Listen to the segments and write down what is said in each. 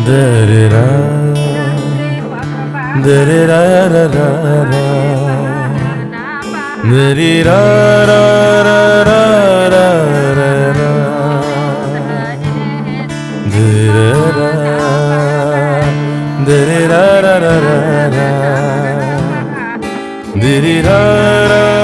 Da-da-da, da-da-da-da-da-da, da-dee-da-da-da-da-da-da, da-da-da, da-dee-da-da-da-da-da, dee-dee-da-da-da-da-da,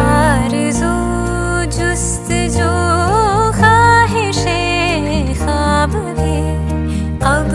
आरज़ू जुस्तजू ख्वाहिशें ख्वाब भी अब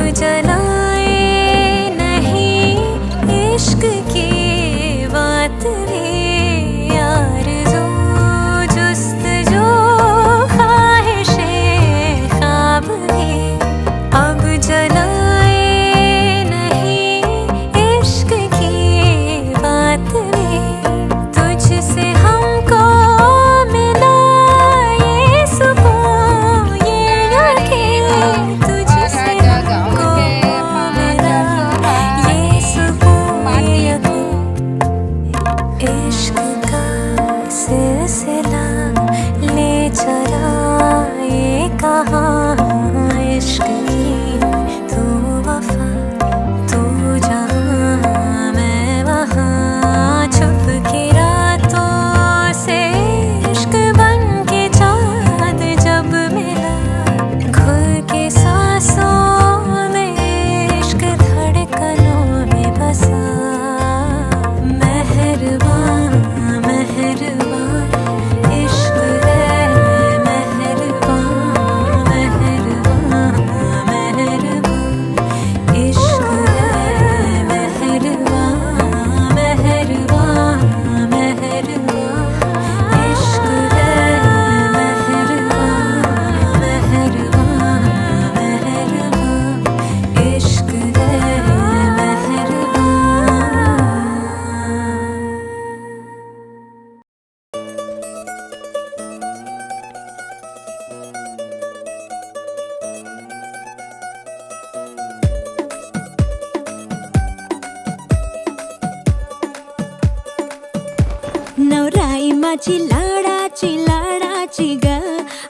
माझी लाडाची लाडाची ग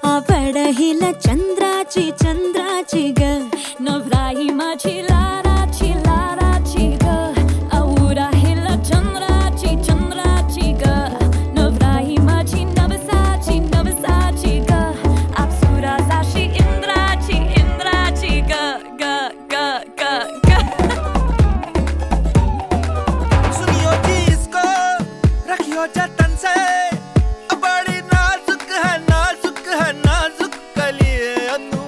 आवडहिल चंद्राची चंद्राची ग नवराई माझी लाडाची लाडाची ग आवडहिल चंद्राची चंद्राची ग नवराई माझी नवसाची नवसाची ग अप्सरा जाशी इंद्राची इंद्राची ग ग ग ग ग सुनियो जी इसको रखियो जतन से बड़ी नाजुक है नाजुक कलिए अनमोल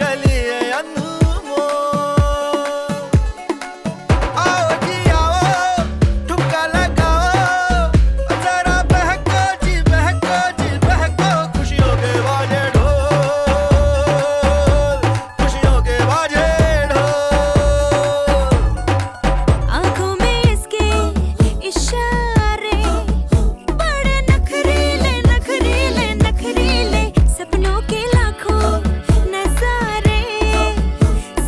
कलिए अनमोल आओ जी आओ ठुमका लगाओ जरा बहको खुशियों के बाजे ढोल खुशियों के बाजे ढोल आँखों में इसके इशारे बड़े नखरीले नखरीले नखरीले सपनों के लाखों नजारे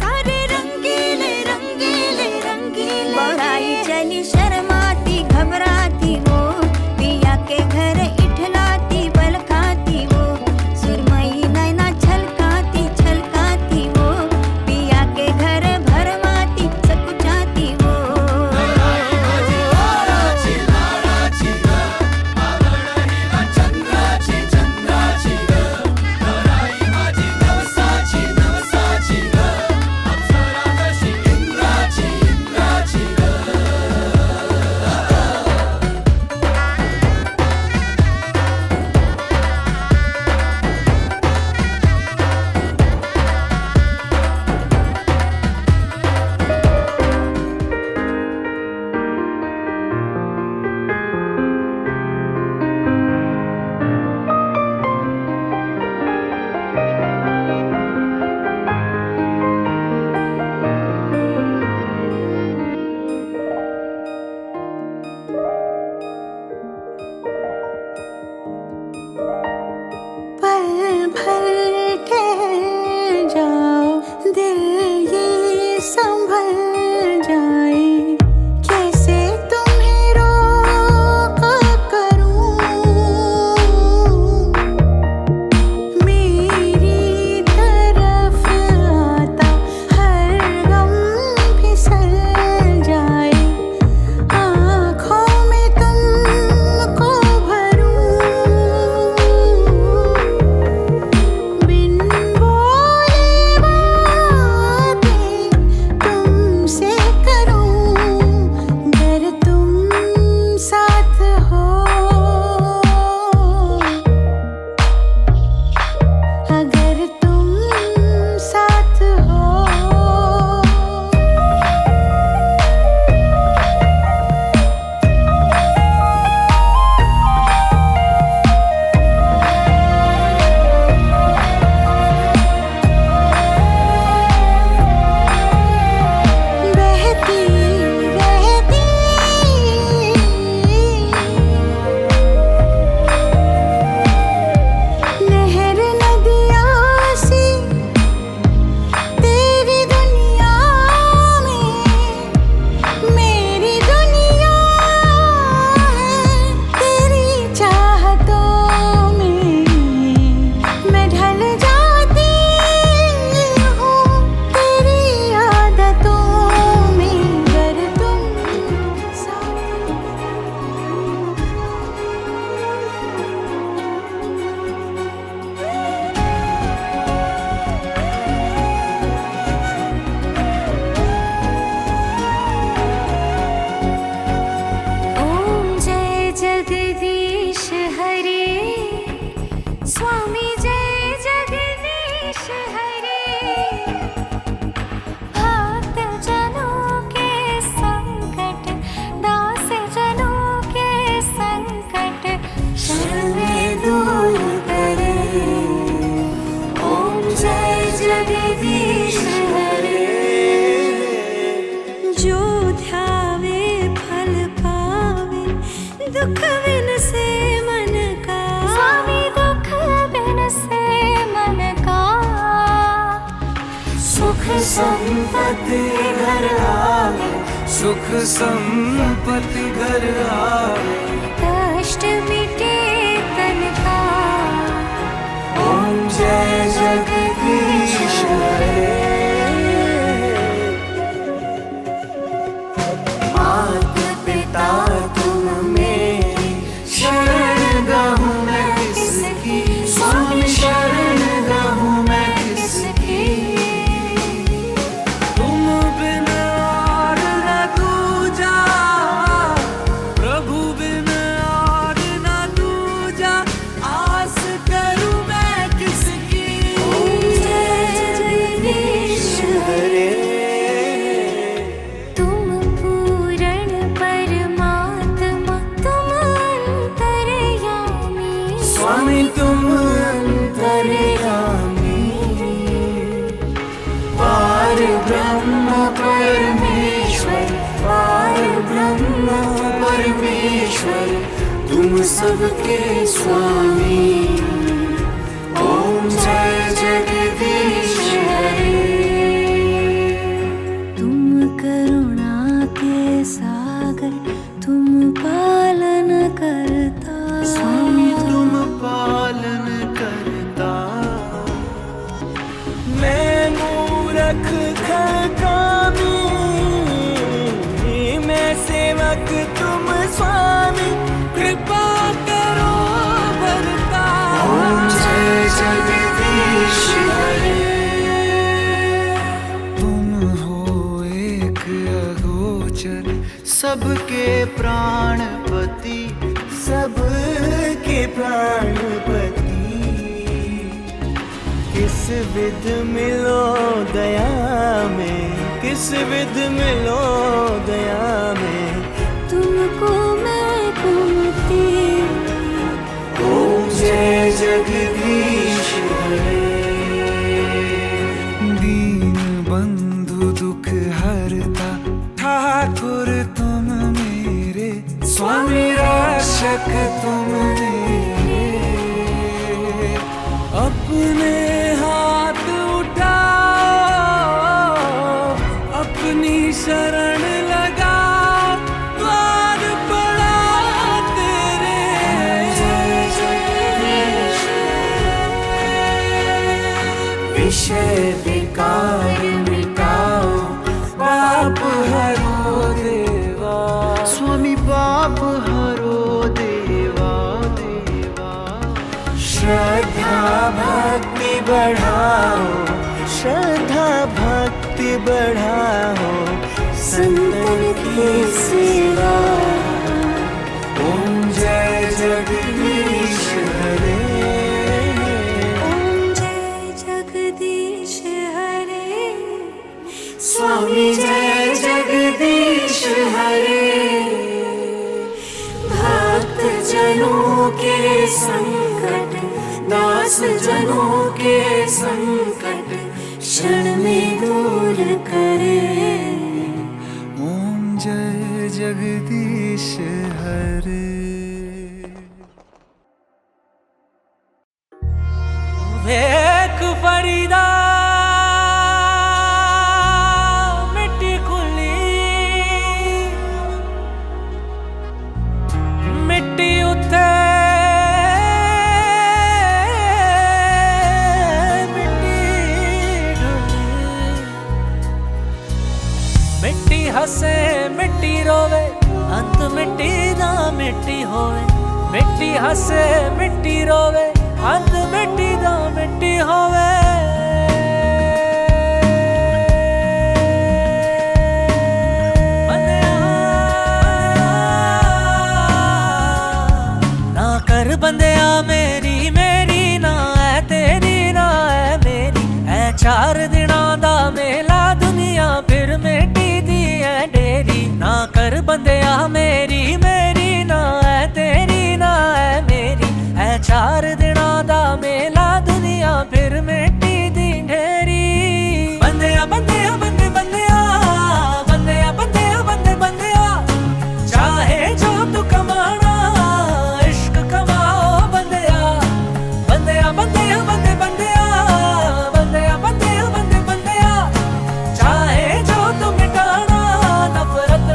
सारे रंगीले रंगीले रंगीले बड़ाई चली शर्माती घबराती वो पिया के घर इठलाती बल खाती वो सुरमई नैना छलकाती छलकाती वो पिया के घर भरमाती सकुचाती वो पल भर ठहर जाओ दिल ये संभल जाए कैसे तुम्हें रोका करूं मेरी तरफ आता हर गम फिसल जाए आँखों में तुमको भरूं बिन बोले बातें तुमसे करूं अगर तुम साथ हो अगर तुम साथ हो बहती रहती नहर नदियाँ सी तेरी दुनिया में मेरी दुनिया है तेरी चाहतों में मैं ढल जाती हूँ तेरी आदतों में अगर तुम ओम जय जगदीश हरे स्वामी जय जगदीश हरे भक्त जनों के संकट दास जनों के संकट शरण में दूर करे ओम जय जगदीश हरे जो ध्यावे फल पावे दुख बिन से मन का स्वामी दुख बिन से मन का सुख संपत्ति घर आवे सुख संपत्ति घर आवे, कष्ट मिटे तन का। ओम जय जगदीश हरे। मात पिता तुम मेरी, शरण गहूँ मैं किसकी, स्वामी शरण गहूँ मैं किसकी। तुम बिन और न दूजा, प्रभु बिन और न दूजा, आस करूँ मैं किसकी। ओम जय जगदीश हरे। तुम पूर्ण परमात्मा, तुम अंतर्यामी। स्वामी तुम अंतर्यामी, पार ब्रह्म परमेश्वर, पार ब्रह्म परमेश्वर, तुम सबके स्वामी। ओम जय जगदीश हरे। तुम करुणा के सागर, तुम पालन करता। स्वामी तुम पालन करता, मैं मूरख खकामी, मैं सेवक तुम स्वामी, कृपा करो भरता। ओम जय जगदीश हरे। तुम हो एक अगोचर, सबके प्राणपति, सबके प्राणपति। किस विध मिलो दया में, किस विध मिलो दया में, तुमको मैं कुमती। ओम जय जगदीश हरे। दीन बंधु दुख हरता, ठाकुर तुम मेरे, स्वामी रक्षक तुम मेरे। अपने हाथ उठाओ, अपनी शरण लगाओ, द्वार पड़ा तेरे। विषय विकार मिटाओ, पाप हरो देवा, स्वामी पाप हरो देवा देवा। श्रद्धा भक्ति बढ़ाओ, श्रद्धा भक्ति बढ़ाओ, संतन की सेवा। ओम जय जगदीश हरे। ओम जय जगदीश हरे। स्वामी जय जगदीश हरे। भक्त जनों के संकट, दास जनों के संकट, क्षण में दूर करे। ओम जय जगदीश हरे। एक फरीदा मिट्टी खुली, मिट्टी उथे मिट्टी ढुली। मिट्टी हसे मिट्टी रोवे, अंत मिट्टी ना मिट्टी होवे। मिट्टी हसे मिट्टी रोवे, अंत मिट्टी ना मिट्टी होवे। ना कर बंदिया मेरी मेरी, ना है तेरी ना है मेरी। है 4 दिना दा मेला, दुनिया फिर मिट्टी दी है डेरी। ना कर बंदिया मेरी मेरी, ना है तेरी ना है मेरी। है 4 दिना दा मेला, दुनिया फिर मिट्टी दी ढेरी। बंदिया बंदिया बंदे बंदिया, बंदिया बंदिया बंदे बंदिया। चाहे जो तू कमाना, इश्क कमाओ बंदिया। बंदिया बंदिया बंदे बंदिया, बंदिया बंदिया बंदे बंदिया। चाहे जो तू मिटाना, नफरत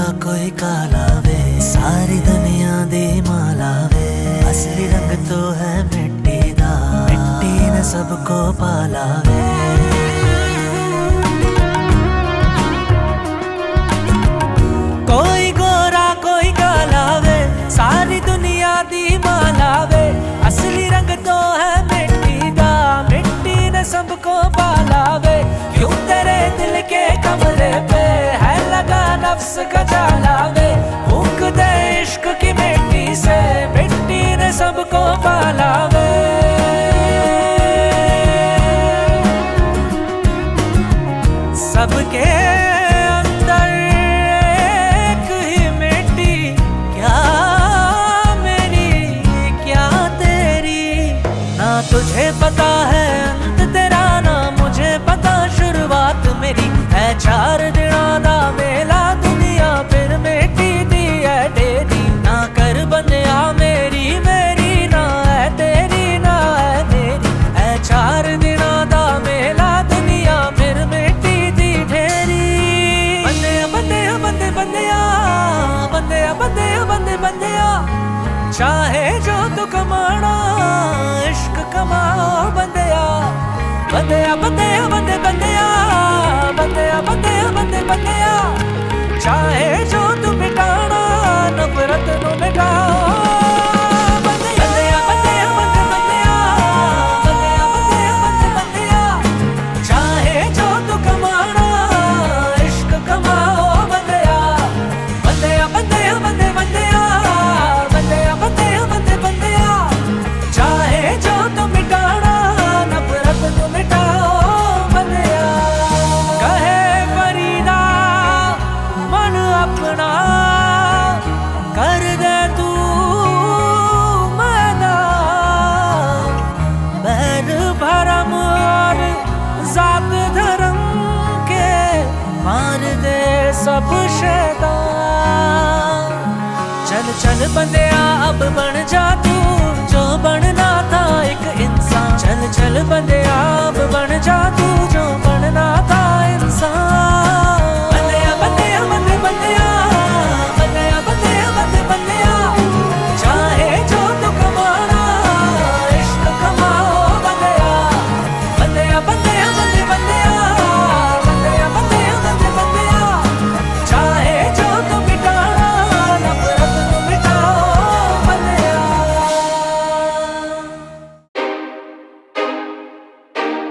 कोई काला वे, सारी दुनिया दी माला वे। असली रंग तो है मिट्टी दा, मिट्टी ने सबको पाला वे। कोई गोरा कोई काला वे, सारी दुनिया दी माला वे। असली रंग तो है मिट्टी दा, मिट्टी ने सबको पाला वे। क्यों तेरे दिल के कमरे पे है लगा नफ्स का जाला वे। फूंक दे इश्क की मिट्टी से, मिट्टी ने सबको पाला वे। सबके अंदर एक ही मिट्टी, क्या मेरी क्या तेरी। ना तुझे पता है अंत तेरा, ना मुझे पता शुरुआत मेरी। है 4 दिनों दा मेला, दुनिया फिर मिट्टी दी है डेरी। ना कर बंदिया मेरी मेरी, ना है तेरी ना है मेरी। है 4 दिनों दा मेला, दुनिया फिर मिट्टी दी ढेरी। बंदिया बंदिया बंदे बंदिया, बंदिया बंदिया बंदे बंदिया। चाहे जो तू कमाना, इश्क कमाओ बंदिया। बंदिया बंदिया बंदे बंदिया, बंदिया बंदिया बंदे बंदिया। चाहे जो तू मिटाना, नफरत नु मिटाओ बंदिया। बंदिया बंदिया बंदे बंदिया, बंदिया बंदिया बंदे बंदिया। चाहे जो तू कमाना, इश्क कमाओ बंदिया। बंदिया बंदिया बंदे बंदिया, बंदिया बंदिया बंदे बंदिया। चाहे जो तू मिटाना, नफरत नु मिटाओ बंदिया। कहे फरीदा मन अपना, कर दे तू मैदा। बैर भरम और जात धर्म के मार दे सब शैतान। चल चल बंदिया अब बन जा तू, जो बनना था एक इंसान। चल चल बंदिया अब बन जा तू, जो बनना था इंसान। बंदिया बंदिया बंदे बंदिया, बंदिया बंदिया बंदे बंदिया। चाहे जो तू कमाना, इश्क कमाओ बंदिया। बंदिया बंदिया बंदे बंदिया, बंदिया बंदिया बंदे बंदिया। चाहे जो तू मिटाना, नफरत नु मिटाओ बंदिया। 'Cause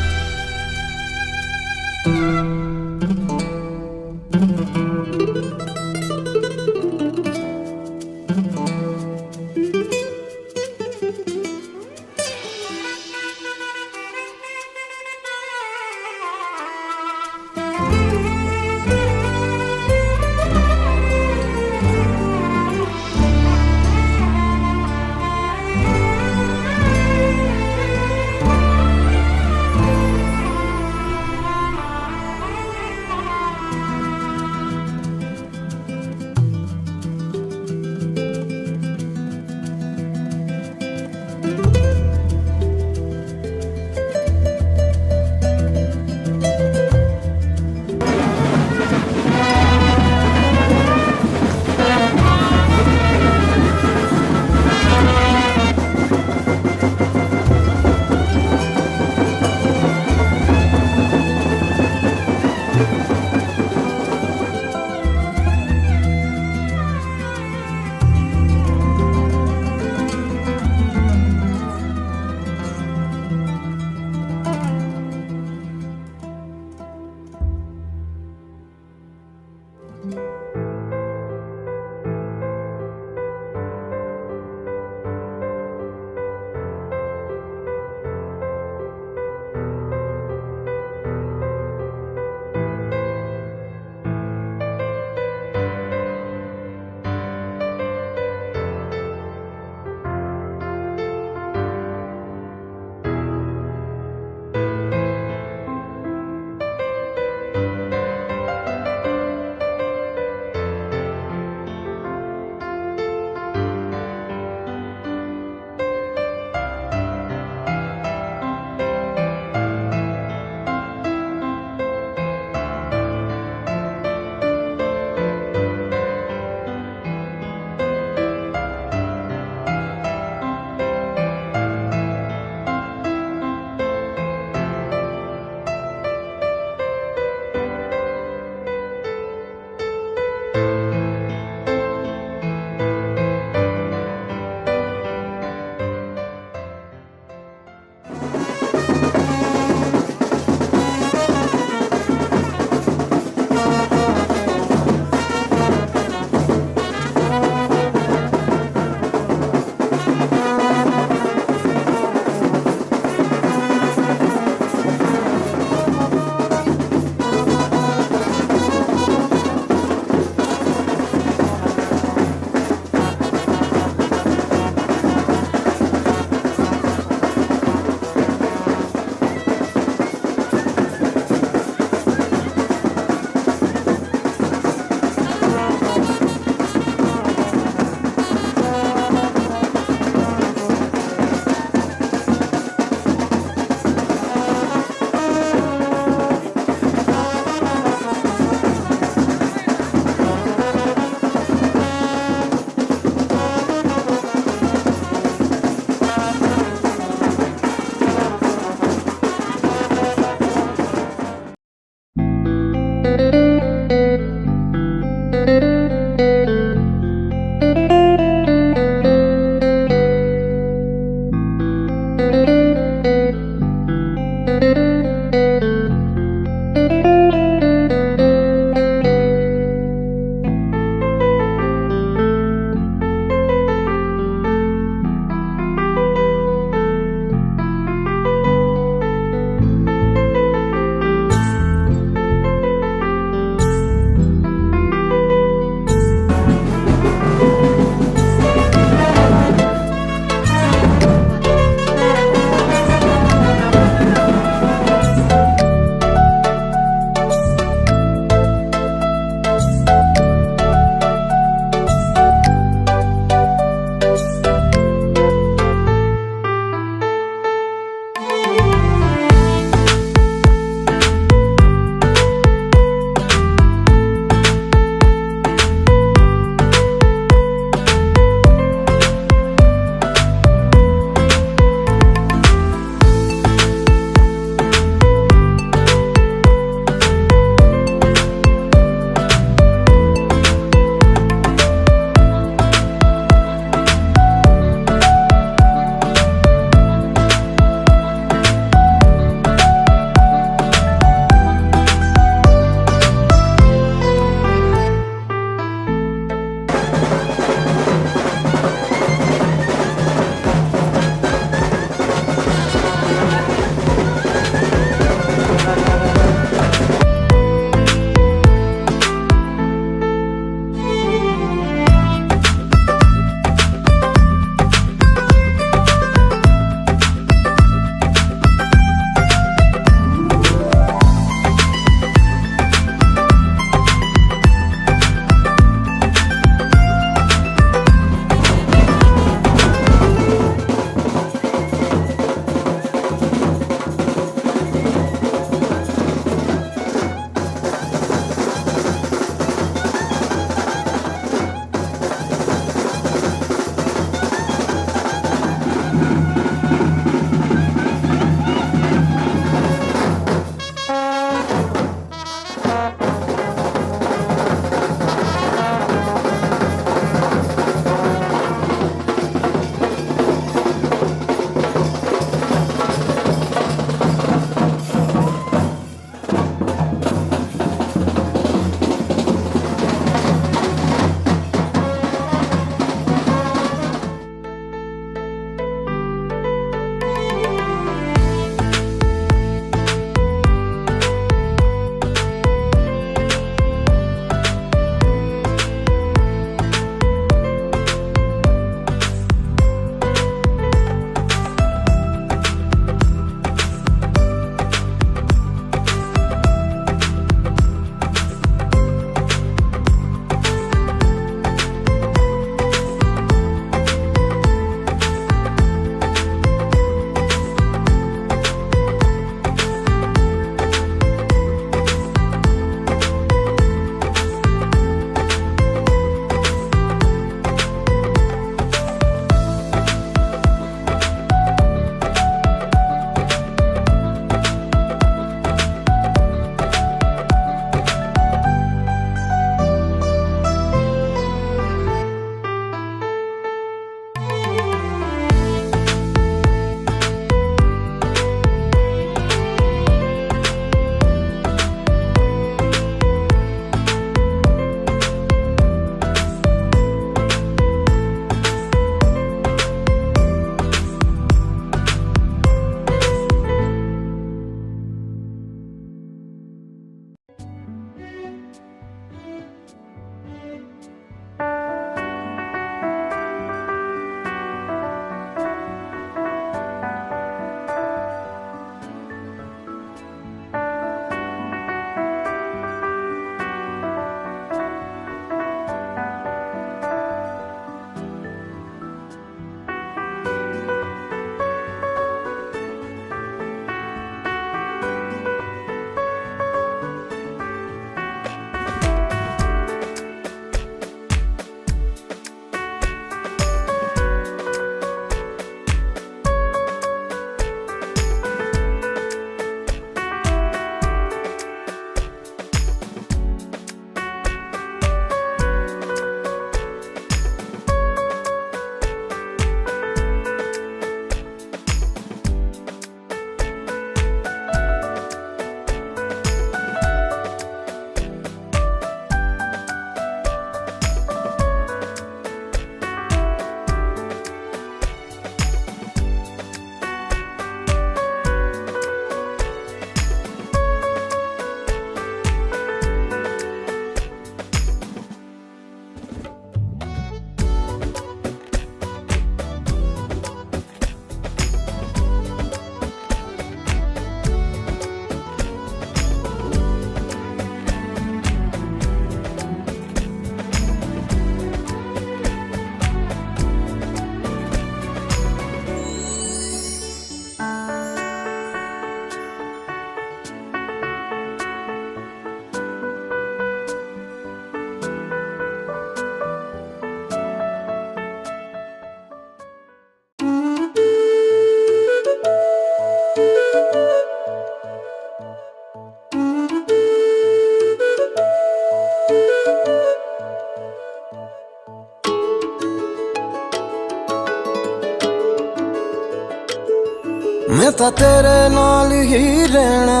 ਤਾਂ ਤੇਰੇ ਨਾਲ ਹੀ ਰਹਿਣਾ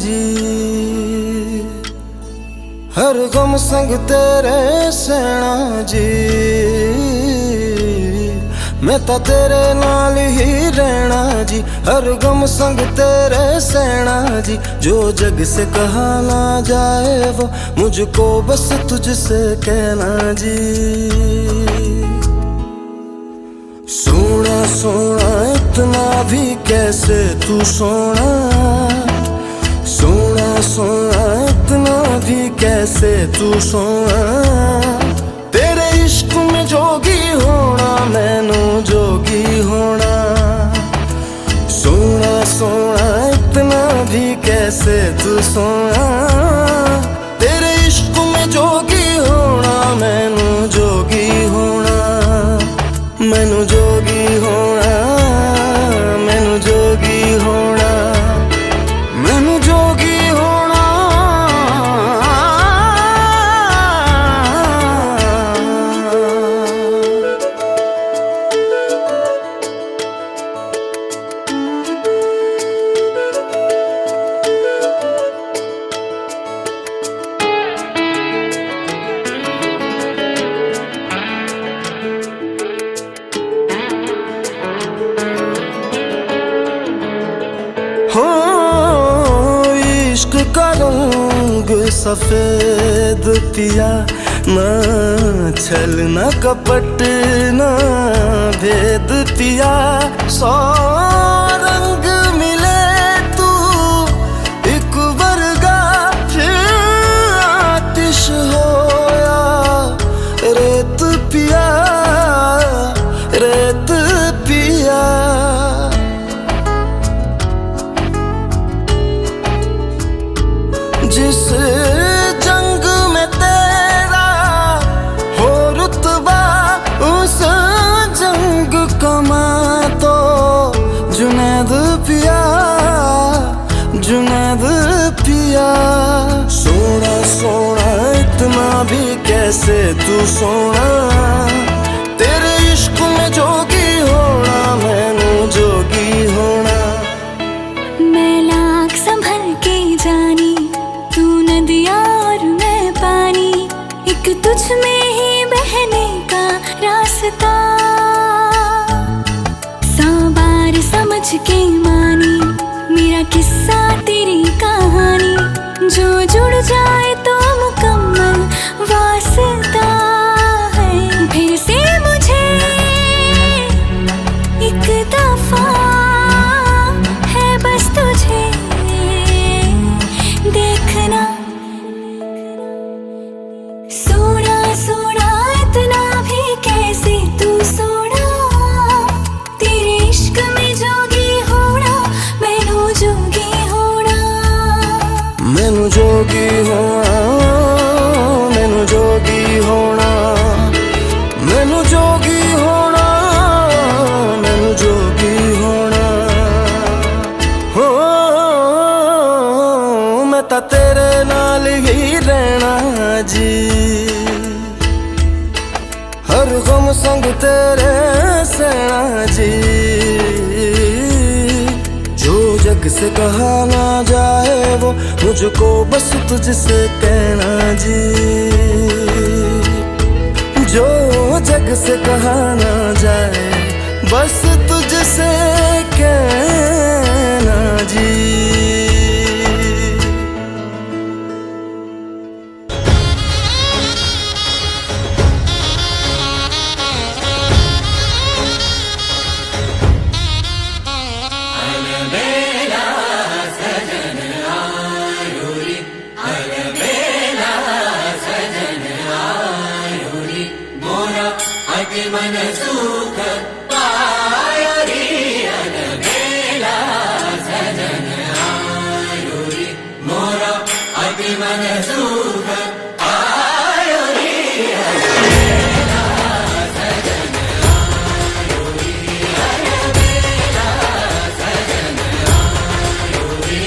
ਜੀ हर गम संग तेरे सहना जी मैं ता तेरे नाल ही रहना जी हर गम संग तेरे सहना जी जो जग से कहा ना जाए वो मुझको बस तुझसे कहना जी सोना सोना इतना भी कैसे तू सोना सोना सोना इतना भी कैसे तू सोना तेरे इश्क में जोगी होना मैनू जोगी होना सोना सोना इतना भी कैसे तू सोना तेरे इश्क में जोगी होना मैनू जोगी होना मैनू जोगी होना मैनू जोगी होना मैनू जोगी होना हो इश्क का रंग सफेद पिया ना छल ना कपट ना भेद पिया सौ रंग मिले तू एक वर्गा फिर आतिश होया रेत पिया रेत पिया जिस जंग में तेरा हो रुतबा उस जंग कमा तो जुनैद पिया जुनैद पिया सोना सोना इतना भी कैसे तू सोना तेरे इश्क में जोगी होना मैनू जोगी होना मैं लाख संभल के जानी तू नदिया और मैं पानी एक तुझ में ही बहने का रास्ता 100 बार समझ के मानी मेरा किस्सा तेरी कहानी जो जुड़ जाए तो मुकम्मल वास्ता है फिर से मुझे एक दफा है बस तुझे देखना सोना सोना इतना भी कैसे तू सोना तेरे इश्क में जोगी होना मैनू जोगी होना मैनू जोगी होना मैनू जोगी होना मैनू जोगी होना मैनू जोगी होना हो मैं ता तेरे नाल ही रहना जी हर गम संग तेरे सहना जी जो जग से कहा ना जाए वो मुझको बस तुझसे कहना जी जो जग से कहा ना जाए बस तुझसे कहना जी मन सुख पायो रे अलबेला सजन आयो रे मोरा अति मन सुख पायो रे अलबेला सजन आयो रे अलबेला सजन आयो रे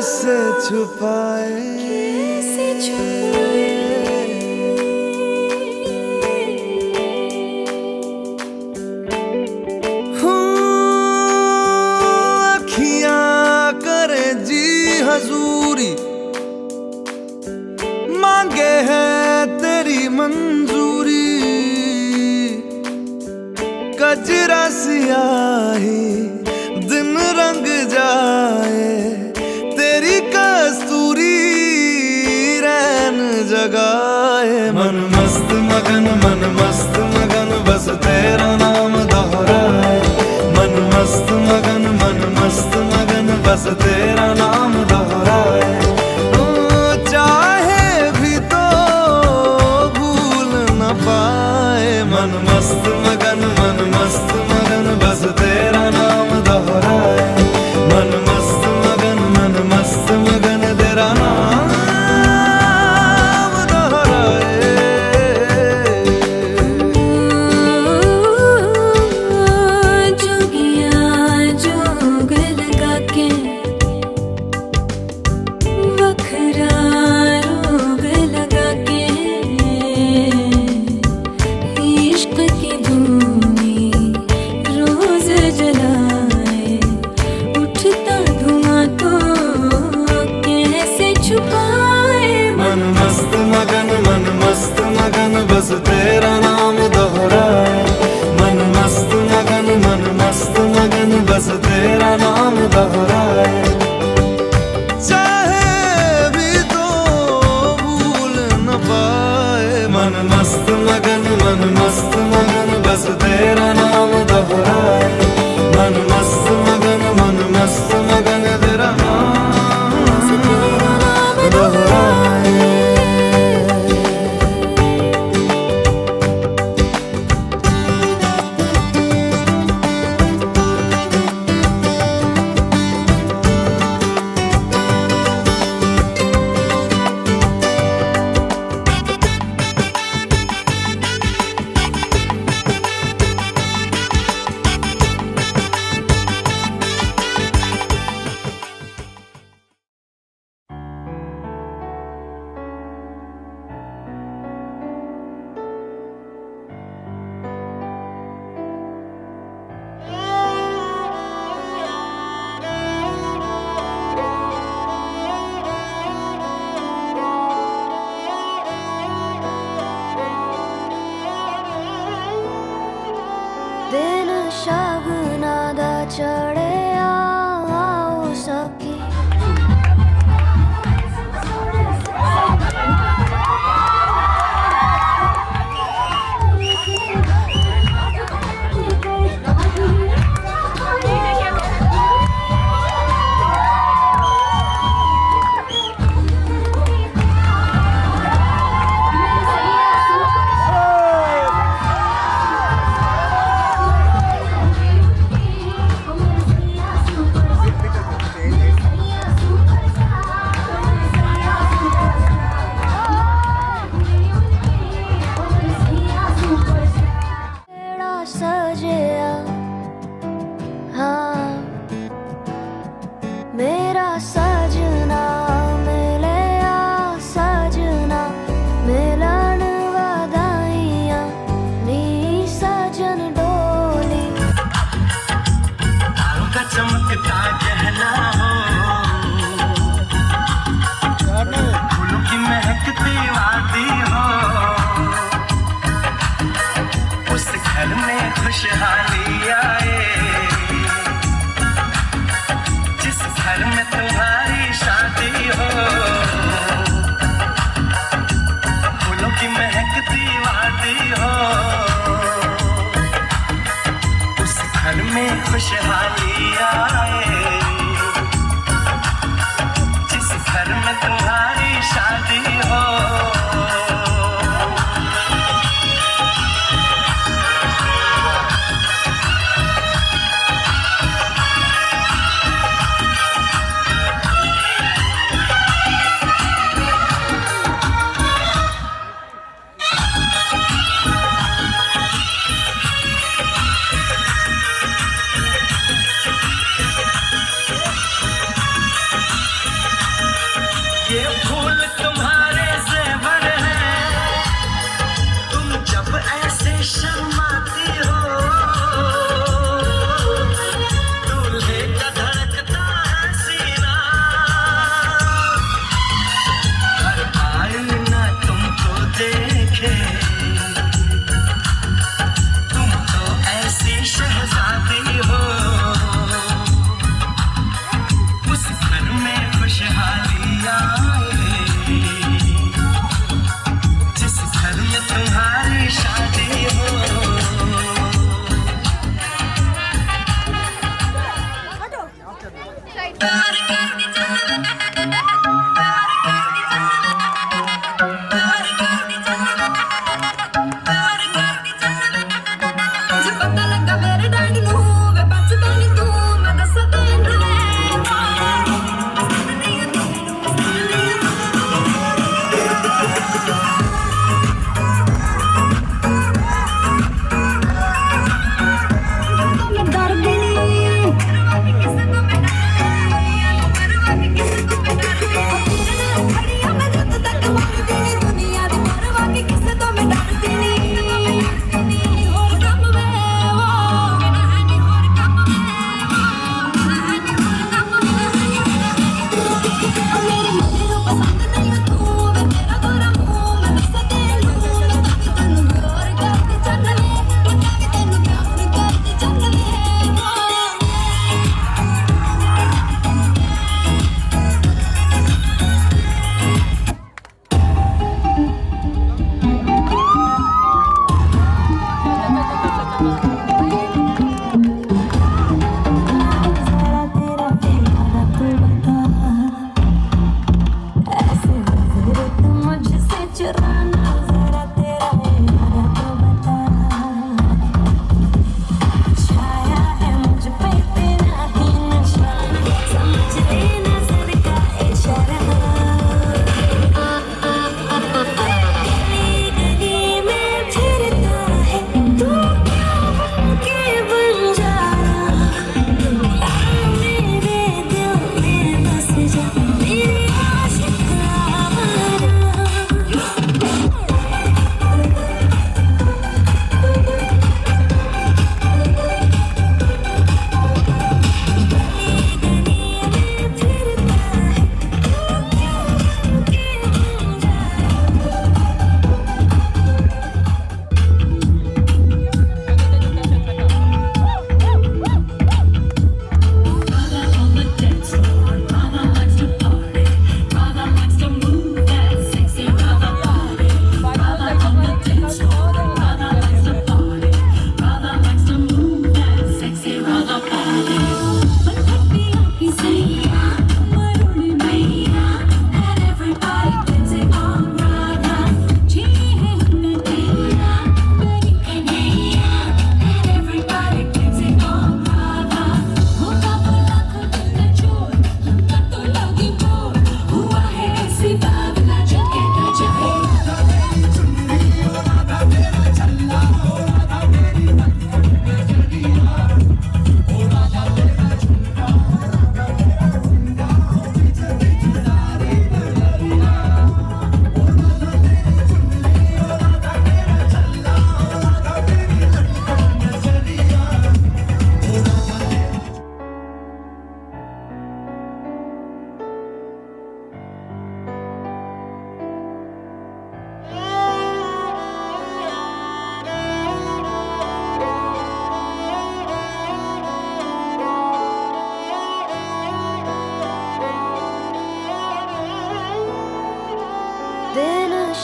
कैसे छुपाए अखियां करे जी हजूरी, मांगे है तेरी मंजूरी। कजरा सियाही दिन रंग जाए, तेरी कस्तूरी रैन जगाए। मन मस्त मगन बस तेरा नाम दोहराए। मन मस्त मगन बस तेरा नाम दोहराए। चाहे भी तो भूल न पाए। मन मस्त मगन बस तेरा नाम दोहराए। मन मस्त मगन तेरा नाम दोहराए। जोगिया जोग लगा के वखरा रोग लगा के, इश्क की धूनी रोज जलाए। उठता धुआं तो कैसे छुपाए। मन मस्त मगन बस तेरा नाम दोहराए। मन मस्त मगन बस तेरा नाम दोहराए। चाहे भी तो भूल न पाए। मन मस्त मगन बस तेरा नाम दोहराए। मन मस्त मगन तेरा नाम दोहराए। दिन शगुना दा चढ़िया आओ सखी। सजया हाँ मेरा सजना मिलया सजना, मिलन वधाइयां नी सजन डोली। का चमकता गहना हो, फूलों की महकती वादी हो। उस घर में खुशहाली आए, जिस घर में तुम्हारी शादी हो। फूलों की महकती वादी हो, उस घर में खुशहाली आए, जिस घर में तुम्हारी शादी हो।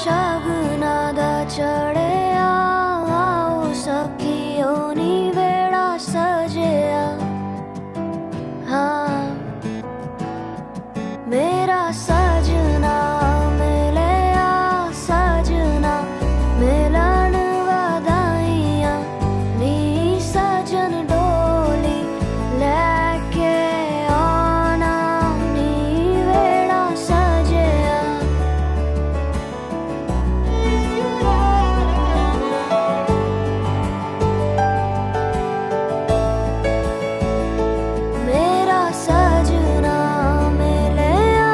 शगुना दा चढ़िया आओ सखियो नी वेड़ा सजिया हाँ मेरा सजना मिलया सजना मिलन वधाइया नी सजन डोली लेके आना नी वेड़ा सजिया मेरा सजना मिलया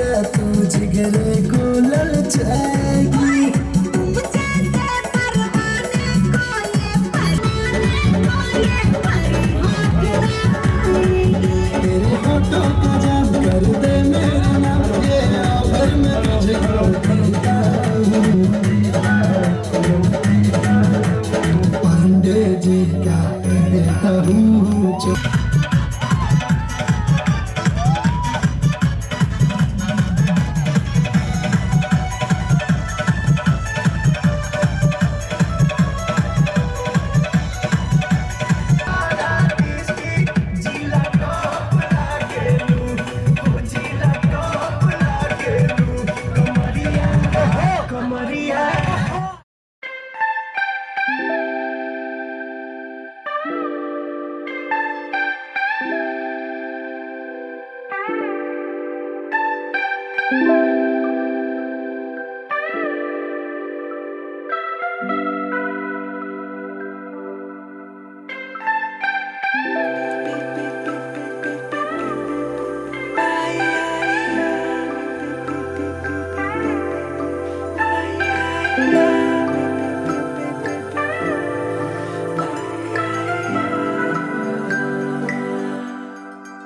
से तू जिगरे को ललचाएगी। तेरे होठों को जब कर दे मेरा नाम, ये आखिर में तुझको देता हूँ। पांडे जी क्या कहता हूँ।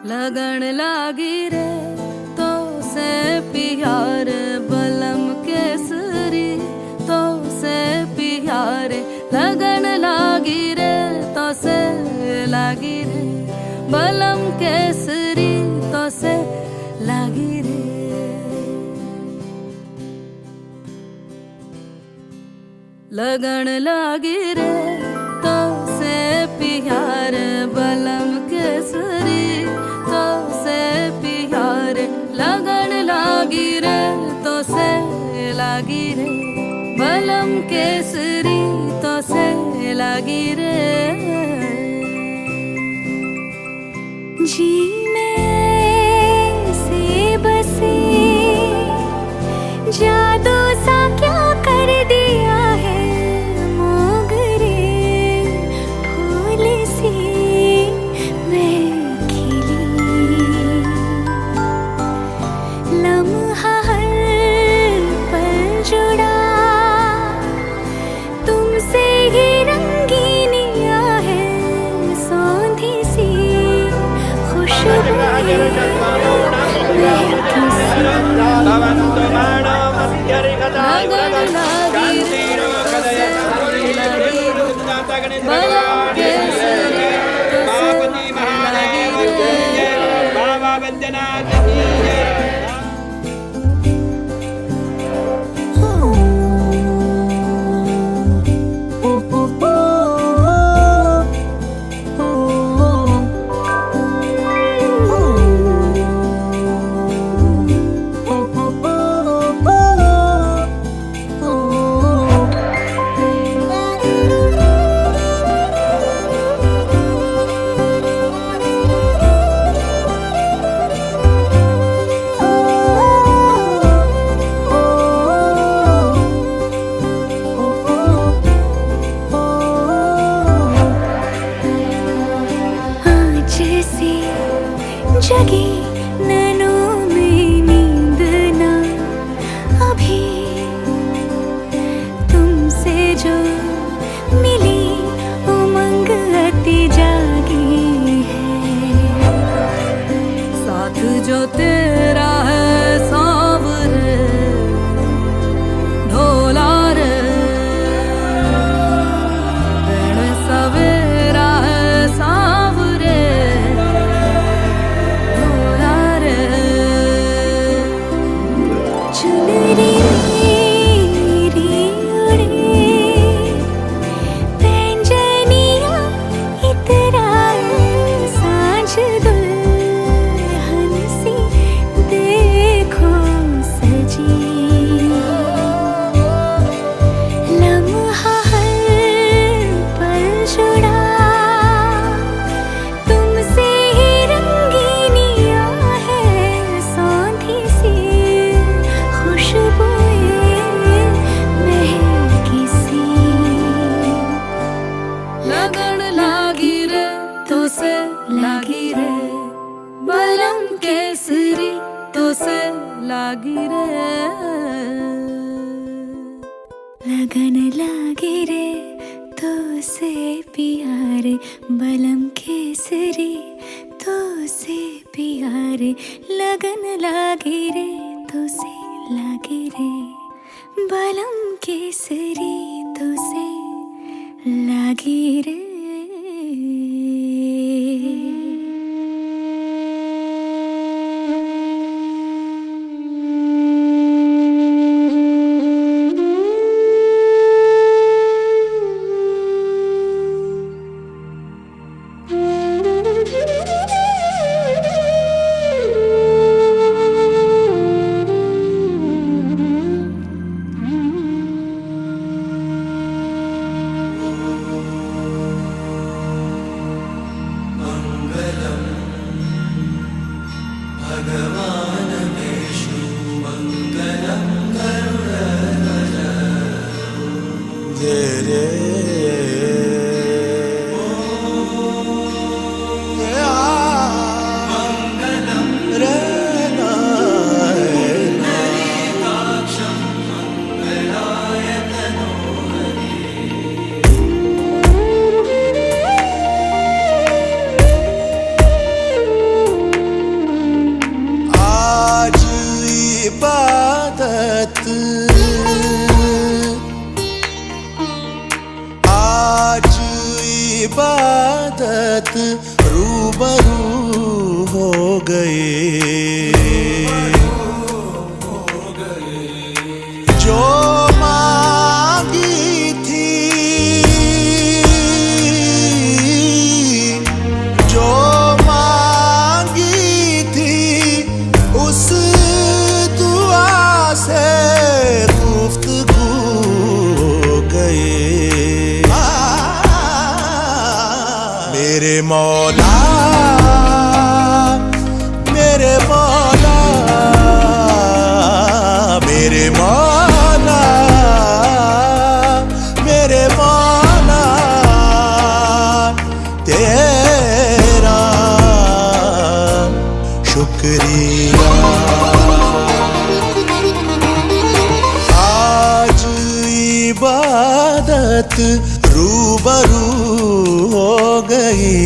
लगन लागी रे तो से प्यार बलम केसरी, तो से प्यार लगन लागी रे तो से लागी रे बलम केसरी, तो से लागी रे। लगन लागी रे तो से प्यार बलम केसरी, तो से प्यार लगन लागी रे तो से लागी रे बलम केसरी, तो से लागी रे। जी में से बसे जादू सा क्या कर दिया है मोगरे फूल से मैं खिली। लम्हा हर पल जुड़ा तुमसे ही रंगीनिया है, सौंधी सी खुशबू जगी नैनों में नींद ना अभी, तुमसे जो मिली उमंग अति जागी है। साथ जो तेरा है सांवरे ढोला रे, रण सवेरा है सांवरे ढोला रे। लागी रे लगन लागे रे तो से प्यारे बलम केसरी तो से प्यारे लगन लागे रे तो से लागे रे बलम केसरी तो से लागे रे आज इबादत रूबरू हो गए जो मांगी थी जो मांगी थी उस दुआ से गुफ्तगू हो गए मेरे मौला मेरे मौला मेरे मौला मेरे मौला तेरा शुक्रिया आज इबादत रूबरू हो गई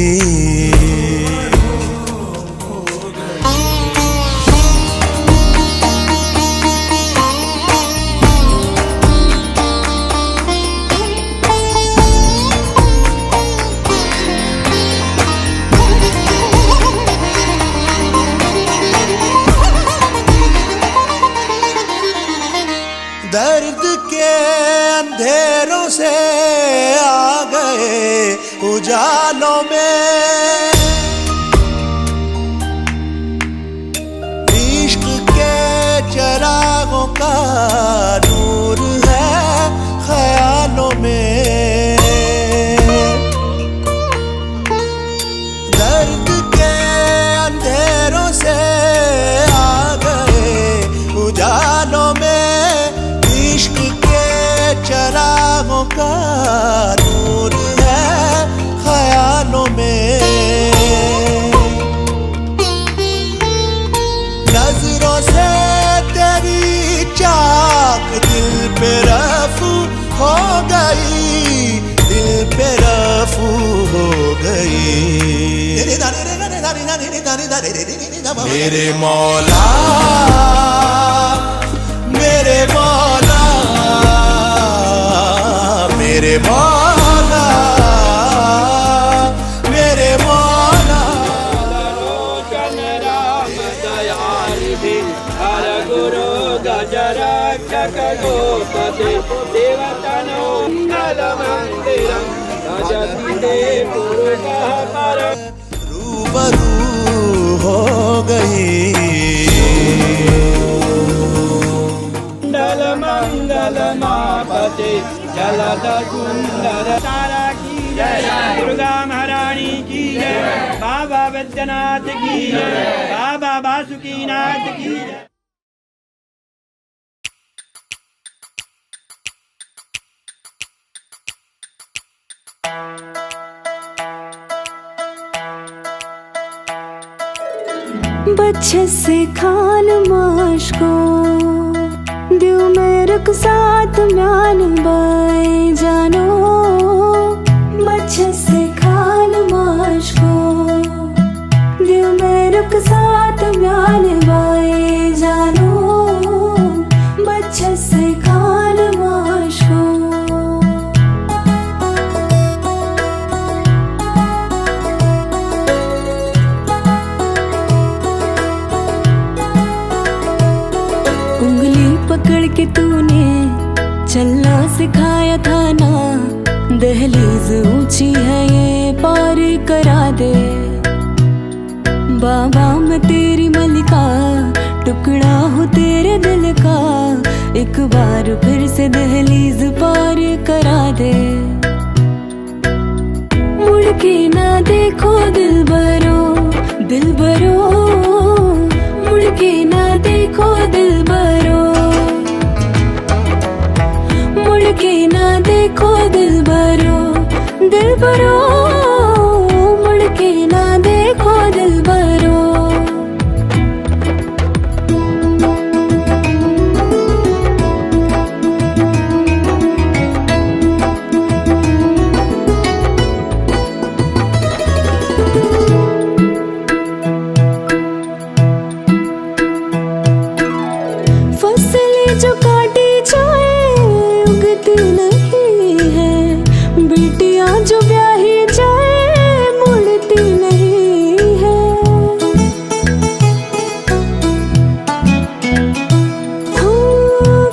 दर्द के अंधेरों से आ गए उजालों में इश्क के चरागों का नूर है ख्यालों में दर्द के अंधेरों से आ गए उजालों में इश्क के चरागों का नूर है ख्यालों में नजरों से तेरी चाक दिल पे रफू हो गई दिल पे रफू हो गई मेरे मौला मेरे मौला मेरे मौला मेरे मौला हर गुरु गजरक्षक गोपते देवतनो नल मंदिरम भजति देव पर रूबरू हो गई मंगल मापते जलद सुंदर तारा की जय दुर्गा महारानी की जय बाबा वैद्यनाथ की जय बाबा बासुकीनाथ की जय। बच्चे से खान माशको दिल में रुक साथ म्यान बाई जानो बच्चे से खान माशको दिल में रुक साथ म्यान बाई जानो बच्चे से खान माशको उंगली पकड़ के तूने चलना सिखाया था ना दहलीज ऊंची है ये पार करा दे बाबा मैं तेरी मलिका टुकड़ा हूँ तेरे दिल का एक बार फिर से दहलीज पार करा दे मुड़ के ना देखो दिल भरो मुड़ के ना देखो दिल भरो मुड़ के ना देखो दिल भरो मुड़ के ना देखो दिल भरो फसलें जो काटी जाए उगती नहीं है बेटियां जो ब्याही जाए मुड़ती नहीं है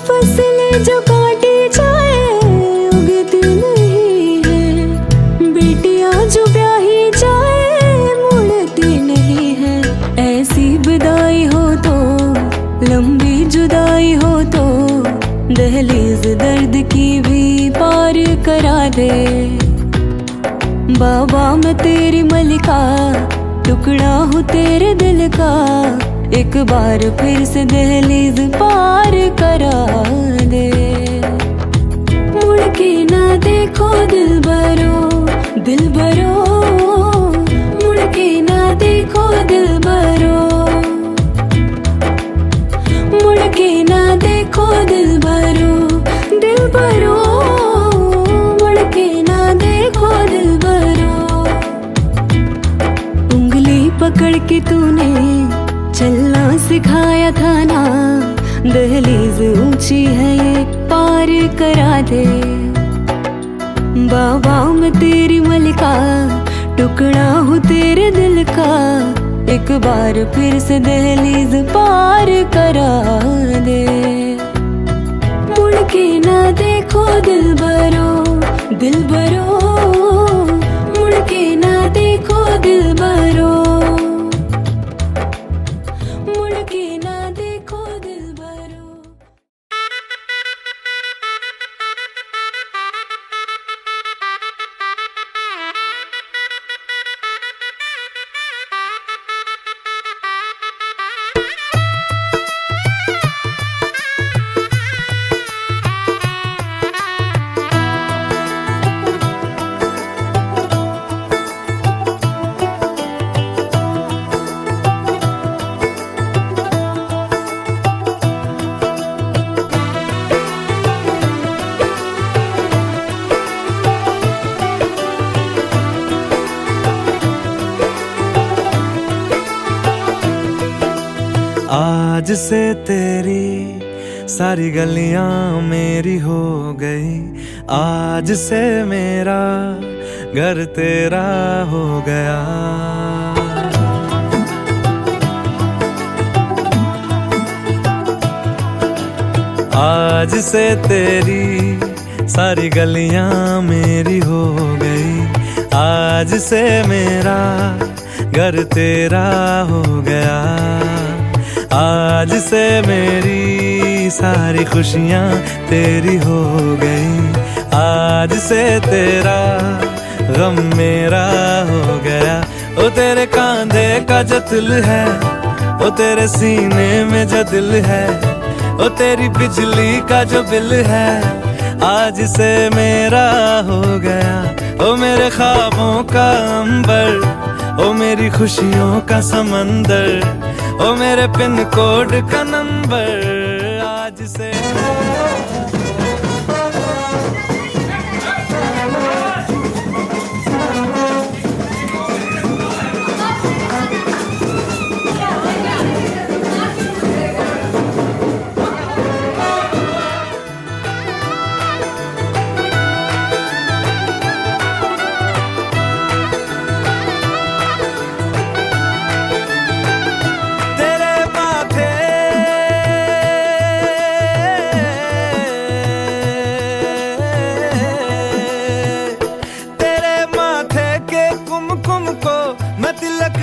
फसलें जो काटी जाए उगती नहीं है बेटियां जो ब्याही जाए मुड़ती नहीं है ऐसी विदाई हो तो लंबी जुदाई हो तो दहलीज दर्द की भी पार करा दे बाबा मैं तेरी मलिका टुकड़ा हूँ तेरे दिल का एक बार फिर से दहलीज पार करा दे मुड़ के ना देखो दिल भरो मुड़ के ना देखो दिल भरो मुड़ के ना देखो दिल भरो मुड़ के ना देखो दिल भरो उंगली पकड़ के तूने चलना सिखाया था ना दहलीज ऊंची है ये पार करा दे बाबा मैं तेरी मलिका टुकड़ा हूँ तेरे दिल का एक बार फिर से दहलीज पार करा दे मुड़ के ना देखो दिल भरो मुड़ के ना देखो दिल भरो मुड़ के ना देखो दिल भरो आज से तेरी सारी गलियां मेरी हो गई आज से मेरा घर तेरा हो गया आज से तेरी सारी गलियां मेरी हो गई आज से मेरा घर तेरा हो गया आज से मेरी सारी खुशियां तेरी हो गई आज से तेरा गम मेरा हो गया ओ तेरे कांधे का जो दिल है ओ तेरे सीने में जो दिल है ओ तेरी बिजली का जो बिल है आज से मेरा हो गया ओ मेरे ख्वाबों का अंबर ओ मेरी खुशियों का समंदर ओ मेरे पिन कोड का नंबर आज से।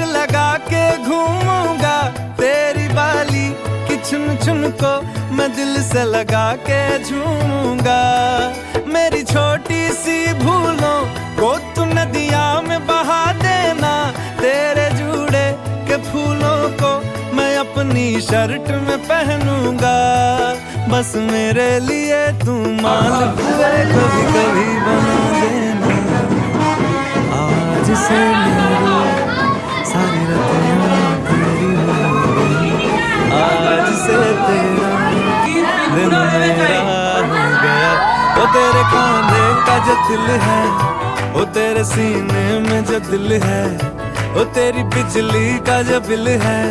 लगा के घूमूंगा तेरी बाली की चुन चुन को मैं दिल से लगा के झूमूंगा। मेरी छोटी सी भूलों को तू नदिया में बहा देना, तेरे जूड़े के फूलों को मैं अपनी शर्ट में पहनूंगा। बस मेरे लिए तू मालपुए कभी कभी बना देना। आज से मेरी सारी रतियां तेरी हो गई, आज से तेरा दिन मेरा हो गया। वो तेरे कांधे का जो दिल है, वो तेरे सीने में जो दिल है, वो तेरी बिजली का जो बिल है,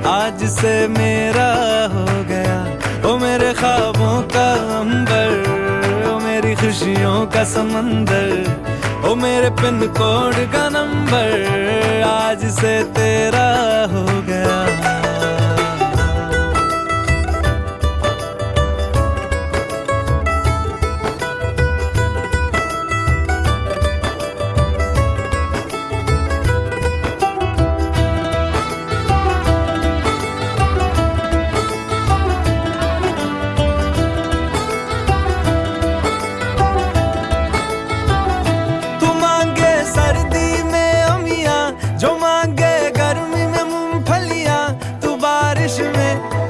आज से मेरा हो गया। वो मेरे ख्वाबों का अंबर, वो मेरी खुशियों का समंदर, ओ मेरे पिन कोड का नंबर आज से तेरा हो गया।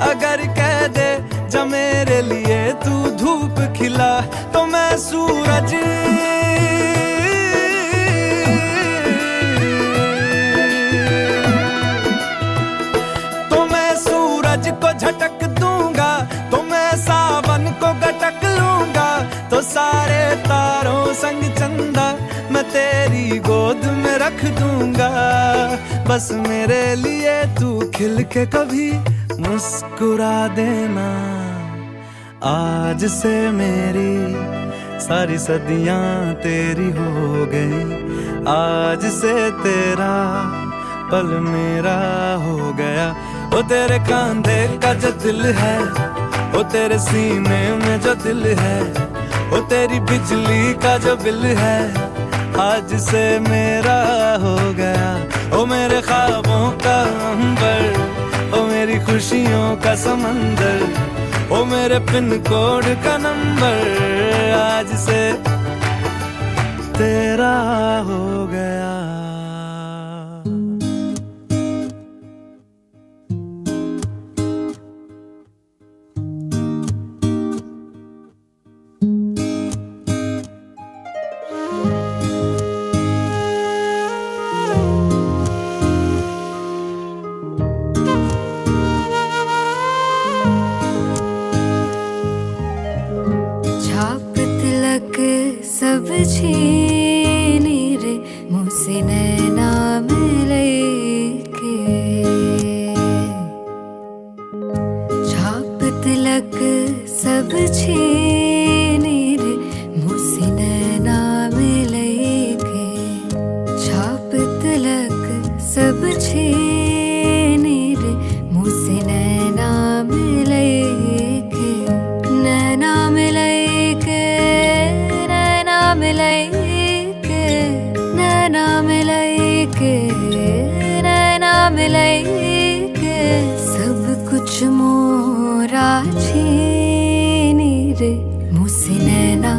अगर कह दे जब मेरे लिए तू धूप खिला तो मैं सूरज, तो मैं सूरज को झटक दूंगा, तो मैं सावन को गटक लूंगा, तो सारे तारों संग चंदा मैं तेरी गोद में रख दूंगा। बस मेरे लिए तू खिल के कभी मुस्कुरा देना। आज से मेरी सारी सदियां तेरी हो गई, आज से तेरा पल मेरा हो गया। वो तेरे कांधे का जो दिल है, वो तेरे सीने में जो दिल है, वो तेरी बिजली का जो बिल है, आज से मेरा हो गया। ओ मेरे ख्वाबों का अंबर, ओ मेरी खुशियों का समंदर, ओ मेरे पिन कोड का नंबर आज से तेरा हो गया। सब छीनी रे मुझसे नैना मिले के, छाप तिलक सब छीनी रे मुझसे नैना मिले के, छाप तिलक सब छीनी रे मुझसे नैना मिले के, नैना मिले के, मिलाइके नैना मिलाइके, नैना मिलाइके सब कुछ मोरा छीनी रे मुझसे नैना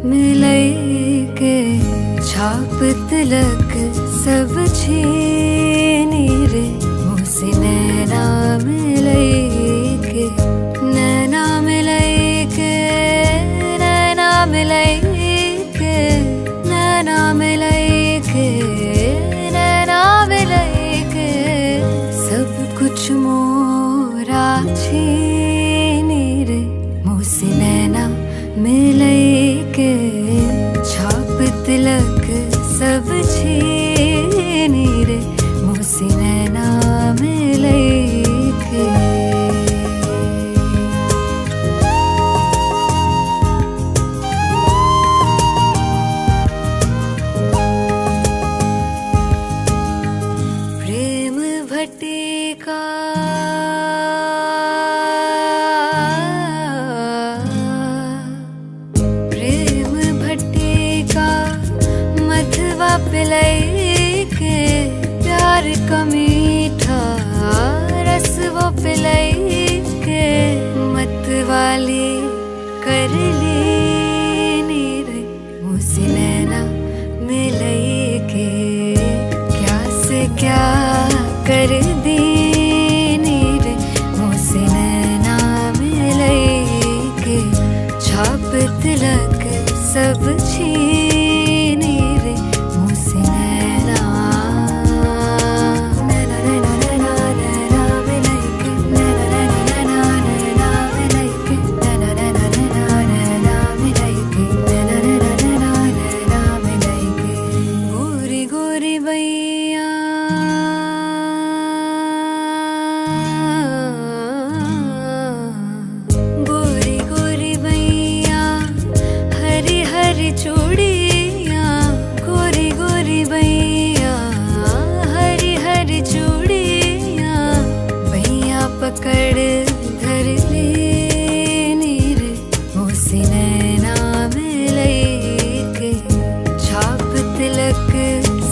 मिलाइके, छाप तिलक सब छीनी रे मुझसे नैना मिलाइके, नैना मिलाइके, नैना मिलाइके, नैना मिलाइके, नैना मिलाइके सब कुछ मोरा क्या कर दी नीर मुझसे नैना मिले के छाप तिलक सब छीनी रे मुझसे नैना नैना नैना नैना नैना मिले के नैना नैना नैना नैना मिले के नैना नैना नैना नैना मिले के नैना नैना नैना नैना मिले के गोरी गोरी बैया गोरी गोरी बैया हरी हरी चूड़ियाँ गोरी गोरी बैया हरी हरी चूड़ियाँ बैया पकड़ धर लेनी रे मुझसे नैना मिले के छाप तिलक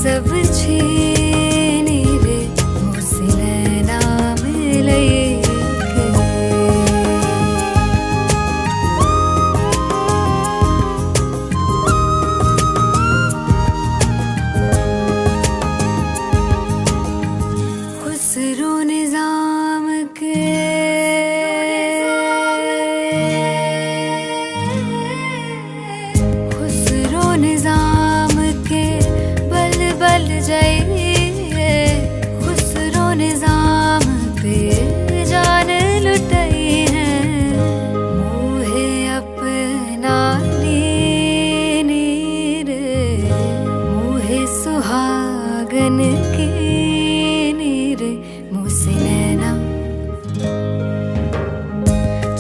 सब छीनी रे मुझसे नैना मिले के खुसरो निजाम के खुसरो निजाम के बल बल जाइए खुसरो निजाम पे जान लुटाई है मुहे अपना लीनी रे मुहे सुहागन की नीर मुझसे नैना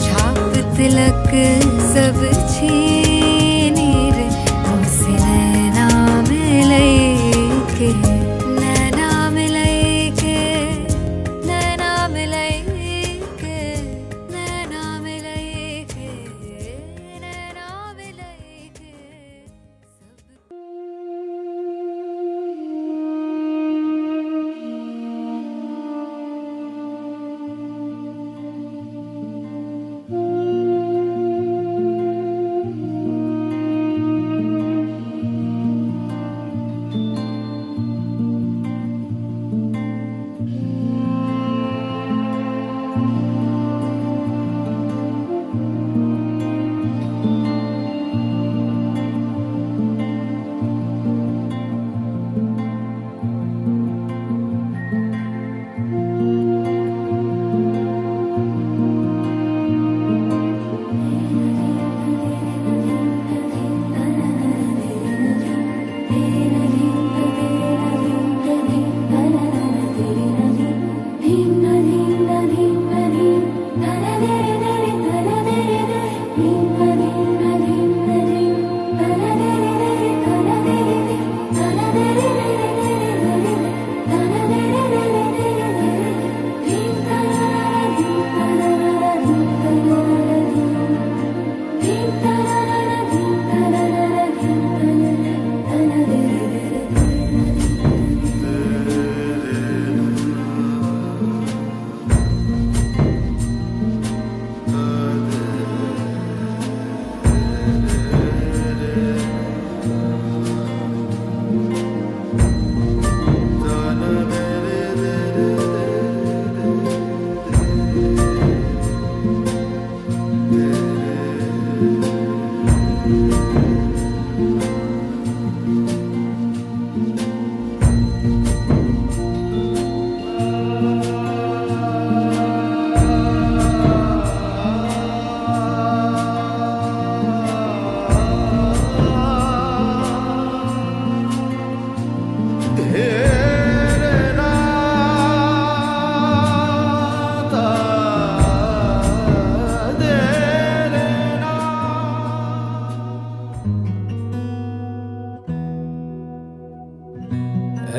छाप तिलक सब छीनी रे मुझसे नैना मिले के नैना मिले के नैना मिले के नैना मिले के नैना मिले के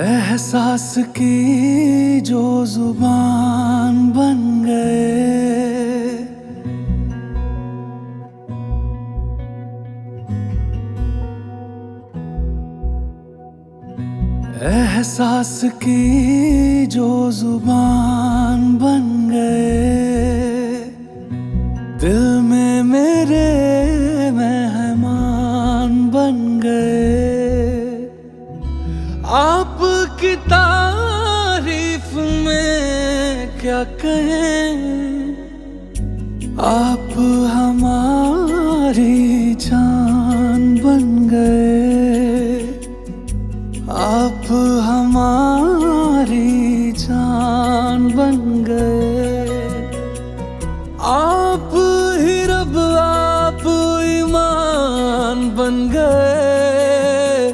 एहसास की जो जुबान बन गए एहसास की जो जुबान बन गए दिल में मेरे मेहमान बन गए आप की तारीफ क्या कहें, आप हमारी जान बन गए, आप हमारी जान बन गए। आप ही रब आप ईमान बन गए,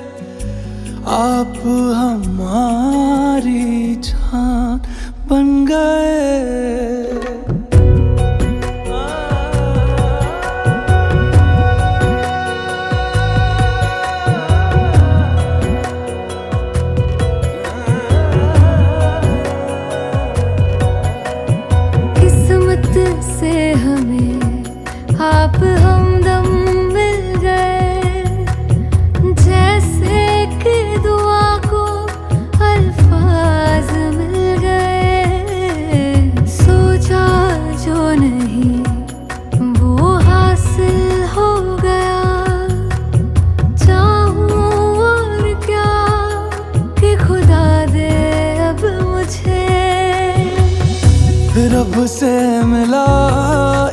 आप हमारी जान बन गए। किस्मत से हमें आप हमदम मिल गए, जैसे कि दुआ को अल्फाज मिल गए। सोचा जो नहीं वो हासिल हो गया, चाहूं और क्या कि खुदा दे अब मुझे। रब से मिला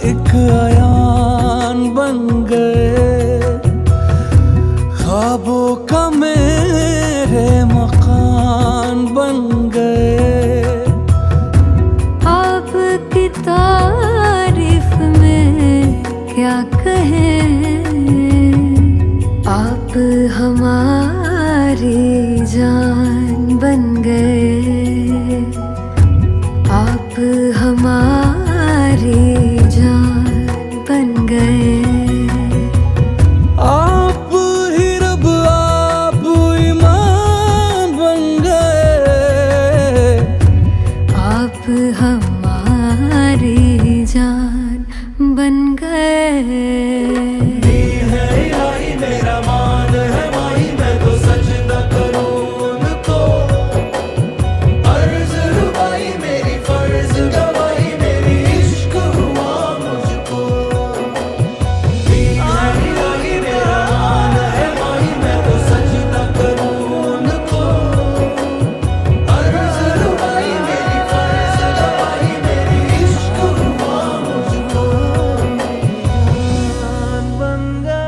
एक आयान बन गए, ख्वाबों का मेरे मकान बन गए। आपकी तारीफ में क्या कहें, आप हमारी जान बन गए, आप हमारी जान बन गए। आप ही रब आप ईमान बन गए, आप हमारी जान बन गए। मेरा मान है माही, मैं तो सजदा करूं उनको। अर्ज़ रुबाई मेरी फर्ज गवाही, मेरी इश्क हुआ मुझको। मेरा मान है माही, मैं तो सजदा करूं उनको। अर्ज़ रुबाई मेरी फर्ज गवाही, मेरी इश्क हुआ मुझको। जान बन गए।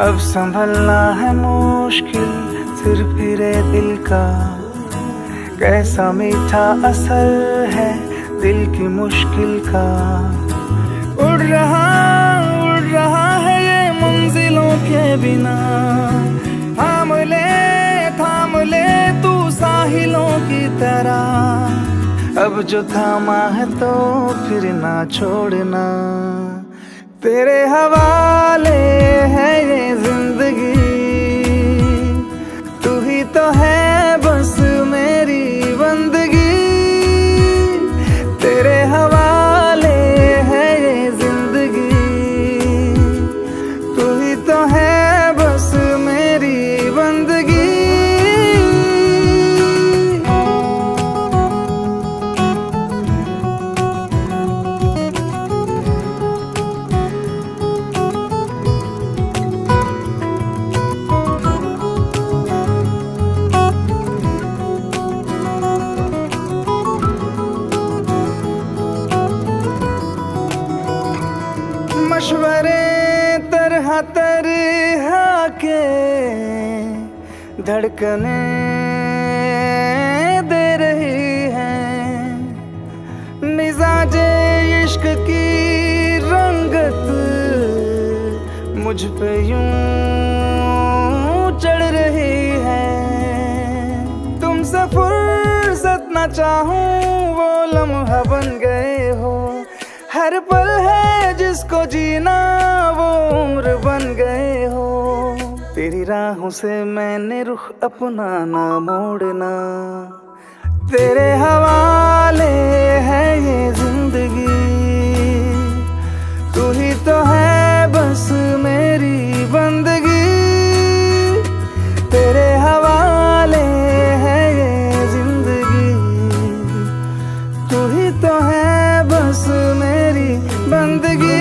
अब संभलना है मुश्किल सिर फिरे दिल का, कैसा मीठा असर है दिल की मुश्किल का। उड़ रहा है ये मंजिलों के बिना, थाम ले तू साहिलों की तरह। अब जो थामा है तो फिर ना छोड़ना, तेरे हवाले है ये जिंदगी, तू ही तो है बस मेरी बंदगी। तेरे हवाले है ये जिंदगी, तू ही तो है बस मेरी बंदगी। मशवरे तरह तरह के धड़कने दे रही है, मिजाजे इश्क की रंगत मुझ पे यूं चढ़ रही है। तुमसे फुर्सत न चाहूं वो लम्हा बन गए हो, हर पल है जिसको जीना वो उम्र बन गए हो। तेरी राहों से मैंने रुख अपना ना मोड़ना, तेरे हवाले है ये जिंदगी, तू ही तो है बस मेरी बंदगी। तेरे हवाले है ये जिंदगी, तू ही तो है बस मेरी बंदगी।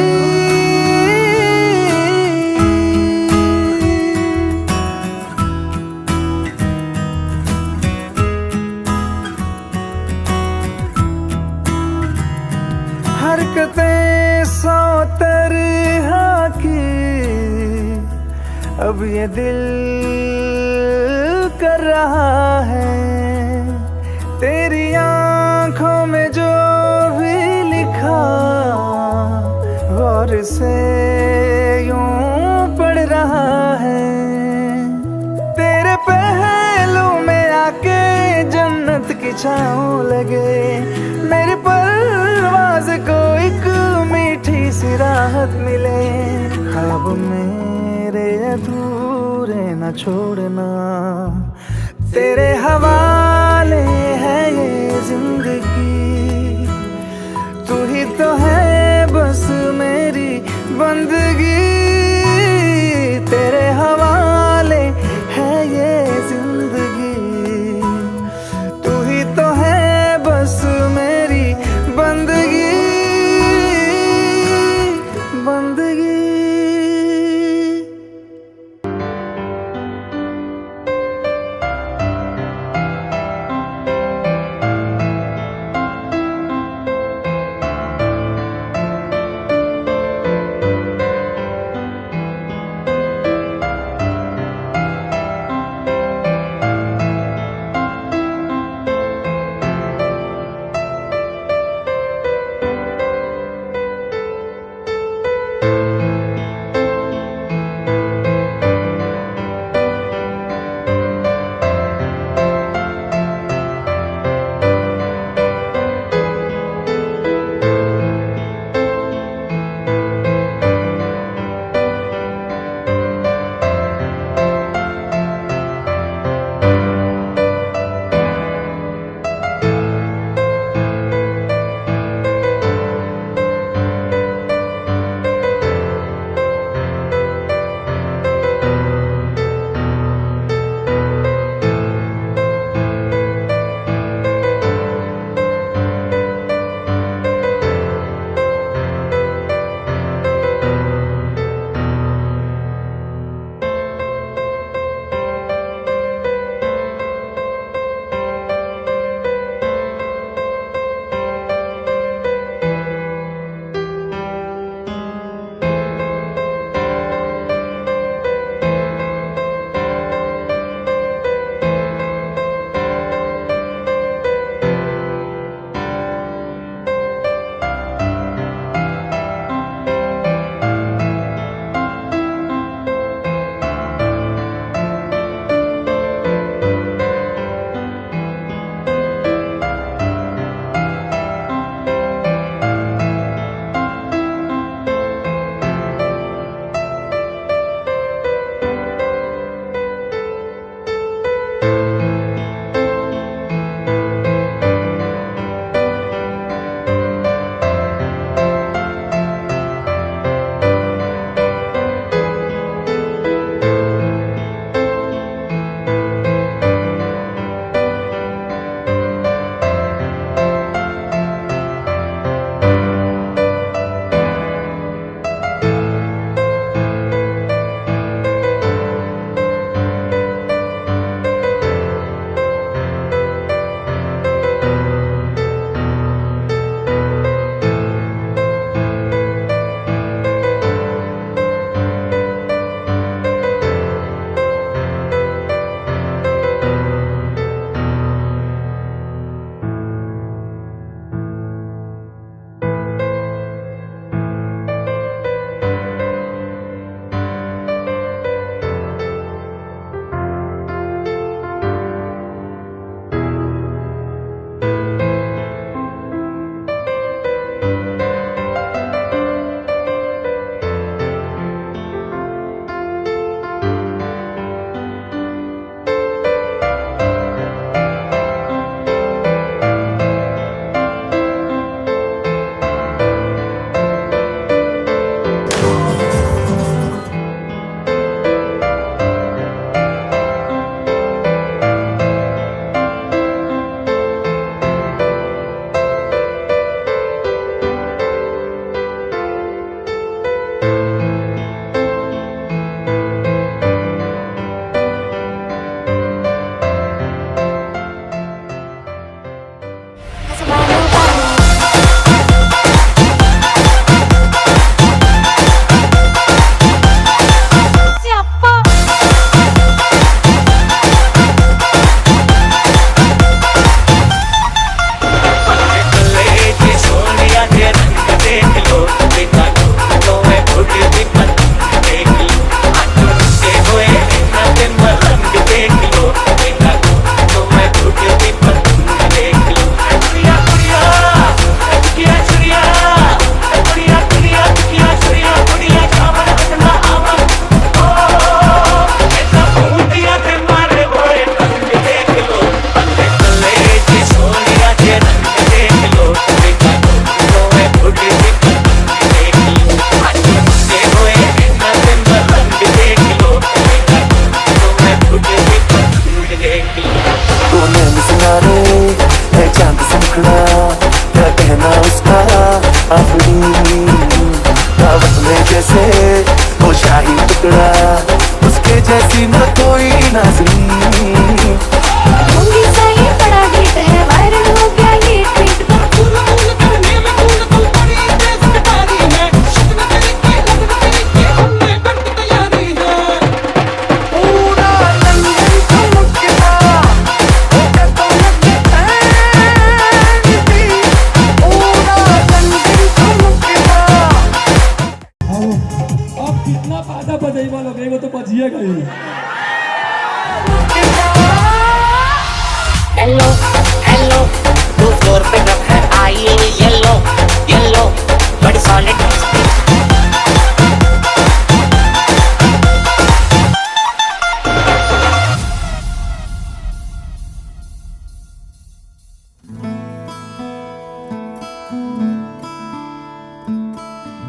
हरकतें सौ तरह की अब ये दिल कर रहा है, तेरी आंखों में जो भी लिखा गौर से यूं पढ़ रहा है। तेरे पहलू में आके जन्नत की छाँव लगे, मेरी परवाज़ को एक मीठी सी राहत मिले। ख्वाब मेरे अधूरे न छोड़ना, तेरे हवाले है ये जिंदगी, तू ही तो है बस मेरी बंदगी। तेरे हवाले है ये जिंदगी, तू ही तो है बस मेरी बंदगी। बंदगी लगेगा तो बचिएगा ही। हेलो हेलो तू फ्लोर पे रख है आई येलो येलो बड़ी सॉलिड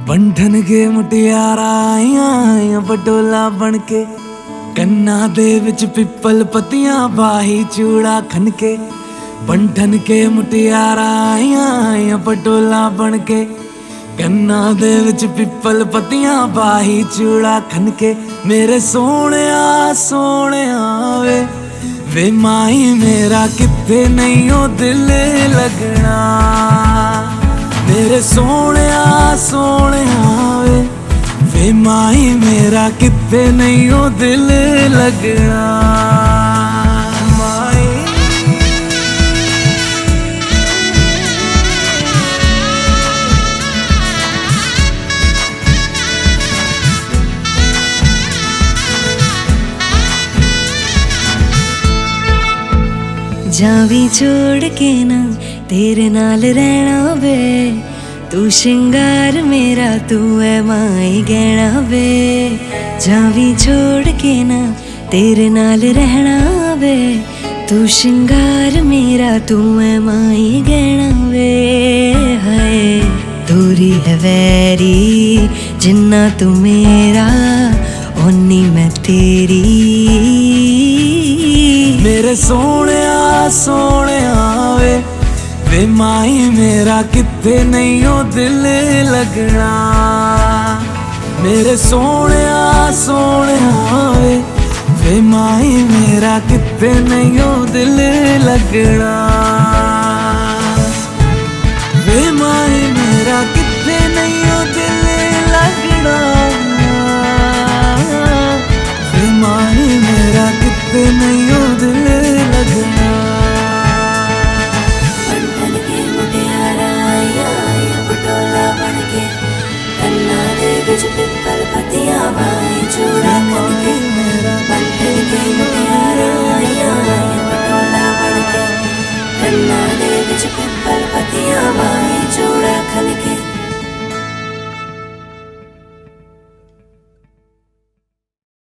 बंधन के मुटियारा आइया पटोला बनके कन्ना दे विच पिपल पतियां बाही चूड़ा खनके बंधन के मुटियारा आइया पटोला बनके कन्ना दे विच पिपल पतियां बाही चूड़ा खनके मेरे सोहणिया वे माही मेरा किथे नहीं ओ दिल लगना मेरे सोहणिया वे माही मेरा किथे नहीं ओ दिल लगना माही जावी छोड़ के ना तेरे नाल रहना वे तू शिंगार मेरा तू है माई गहना वे जावी छोड़ के ना तेरे नाल रहना वे तू शिंगार मेरा तू है माई गहना वे हाय दूरी है वैरी जिन्ना तू मेरा ओनी मैं तेरी मेरे सोहणिया वे माही मेरा किथे नहीं ओ दिल लगना मेरे सोहणिया वे माही मेरा किथे नहीं ओ दिल लगना।